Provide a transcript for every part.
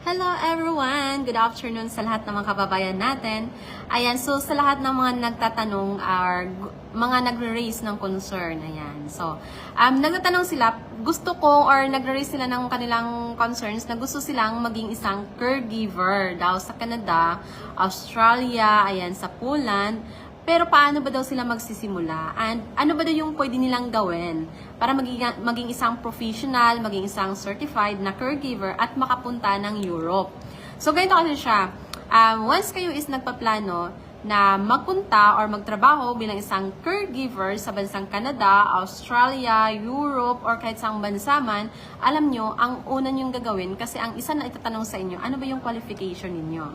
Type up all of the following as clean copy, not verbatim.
Hello everyone! Good afternoon sa lahat ng mga kababayan natin. Ayan, so sa lahat ng mga nagtatanong or mga nagre-raise ng concern, ayan. So, nagtatanong sila, gusto ko or nagre-raise sila ng kanilang concerns na gusto silang maging isang caregiver daw sa Canada, Australia, ayan, sa Poland. Pero paano ba daw sila magsisimula? And ano ba daw yung pwede nilang gawin para maging isang professional, maging isang certified na caregiver at makapunta ng Europe? So, ganito kasi siya. Once kayo is nagpaplano na magpunta or magtrabaho bilang isang caregiver sa bansang Canada, Australia, Europe, or kahit saang bansa man, alam nyo, ang una nyong gagawin, kasi ang isa na itatanong sa inyo, ano ba yung qualification ninyo?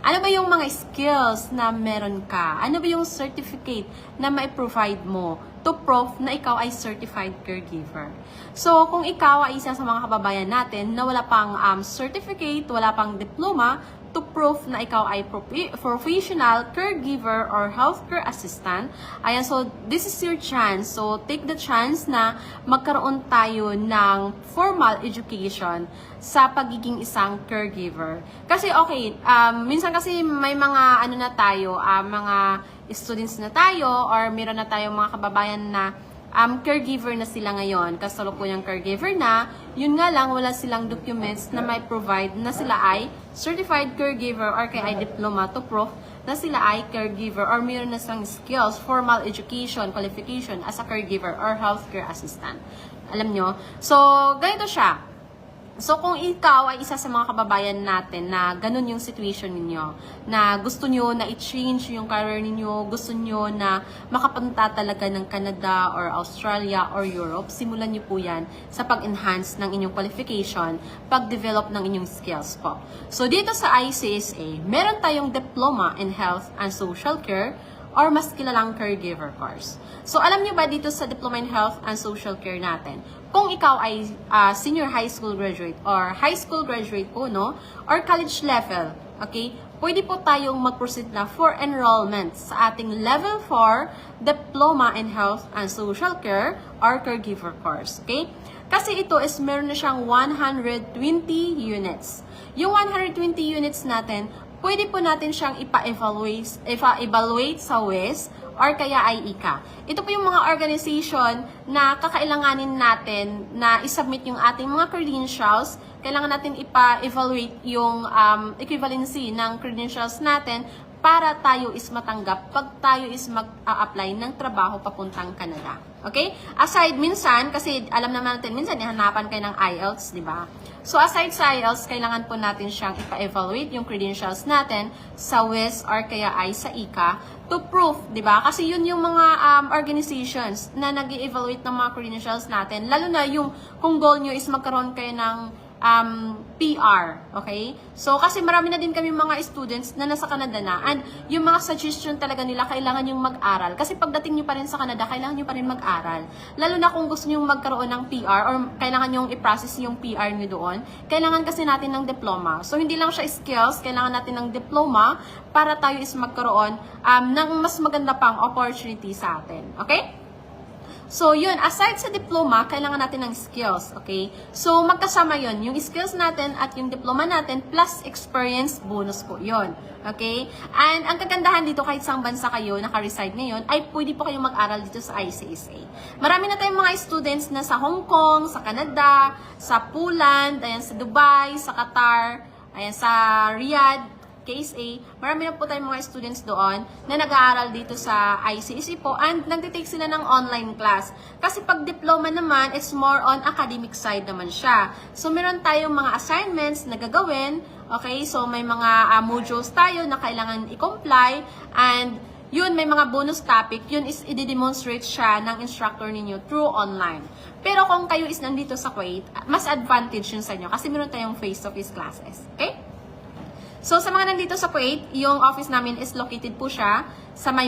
Ano ba yung mga skills na meron ka? Ano ba yung certificate na mai-provide mo to prove na ikaw ay certified caregiver? So, kung ikaw ay isa sa mga kababayan natin na wala pang certificate, wala pang diploma, to prove na ikaw ay professional caregiver or healthcare assistant. Ayan, so this is your chance. So take the chance na magkaroon tayo ng formal education sa pagiging isang caregiver. Kasi okay, minsan kasi may mga ano na tayo, mga students na tayo or meron na tayong mga kababayan na caregiver na sila ngayon, kasalukuyang caregiver na, yun nga lang, wala silang documents na may provide na sila ay certified caregiver or kaya ay diploma to prove na sila ay caregiver or mayroon na silang skills, formal education, qualification as a caregiver or healthcare assistant. Alam nyo? So, ganito siya. So, kung ikaw ay isa sa mga kababayan natin na ganun yung situation ninyo, na gusto nyo na i-change yung career ninyo, gusto nyo na makapunta talaga ng Canada or Australia or Europe, simulan nyo po yan sa pag-enhance ng inyong qualification, pag-develop ng inyong skills po. So, dito sa ICSA, meron tayong Diploma in Health and Social Care or mas kilalang caregiver course. So, alam nyo ba dito sa Diploma in Health and Social Care natin, kung ikaw ay senior high school graduate or high school graduate po, no? Or college level, okay? Pwede po tayong mag-proceed na for enrollment sa ating level 4 Diploma in Health and Social Care or Caregiver course, okay? Kasi ito is meron na siyang 120 units. Yung 120 units natin, pwede po natin siyang evaluate sa WES or kaya ay ICA. Ito po yung mga organization na kakailanganin natin na isubmit yung ating mga credentials. Kailangan natin ipa-evaluate yung equivalency ng credentials natin para tayo is matanggap pag tayo is mag-a-apply ng trabaho papuntang Canada. Okay? Aside minsan, kasi alam naman natin, minsan ihanapan kayo ng IELTS, di ba? So, aside sa IELTS, kailangan po natin siyang ipa-evaluate yung credentials natin sa WES or kaya ay sa ICA to prove, di ba? Kasi yun yung mga organizations na nag-evaluate ng mga credentials natin. Lalo na yung kung goal nyo is magkaroon kayo ng PR, okay? So, kasi marami na din kami mga students na nasa Canada na and yung mga suggestion talaga nila, kailangan yung mag-aral. Kasi pagdating nyo pa rin sa Canada, kailangan nyo pa rin mag-aral. Lalo na kung gusto nyo magkaroon ng PR or kailangan nyo i-process yung PR nyo doon, kailangan kasi natin ng diploma. So, hindi lang siya skills, kailangan natin ng diploma para tayo is magkaroon ng mas maganda pang opportunity sa atin, okay? So, yun, aside sa diploma, kailangan natin ng skills, okay? So, magkasama yun, yung skills natin at yung diploma natin plus experience, bonus po yun, okay? And ang kagandahan dito, kahit saang bansa kayo, naka-reside ngayon, ay pwede po kayong mag-aral dito sa ICSA. Marami na tayong mga students na sa Hong Kong, sa Canada, sa Poland, ayan, sa Dubai, sa Qatar, ayan, sa Riyadh, KSA, marami na po tayong mga students doon na nag-aaral dito sa ICSA po and nagtitake sila ng online class. Kasi pag diploma naman, it's more on academic side naman siya. So, meron tayong mga assignments na gagawin, okay? So, may mga modules tayo na kailangan i-comply and yun, may mga bonus topic, yun is i-demonstrate siya ng instructor ninyo through online. Pero kung kayo is nandito sa Kuwait, mas advantage yun sa inyo kasi meron tayong face-to-face classes, okay? So, sa mga nandito sa Kuwait, yung office namin is located po siya sa may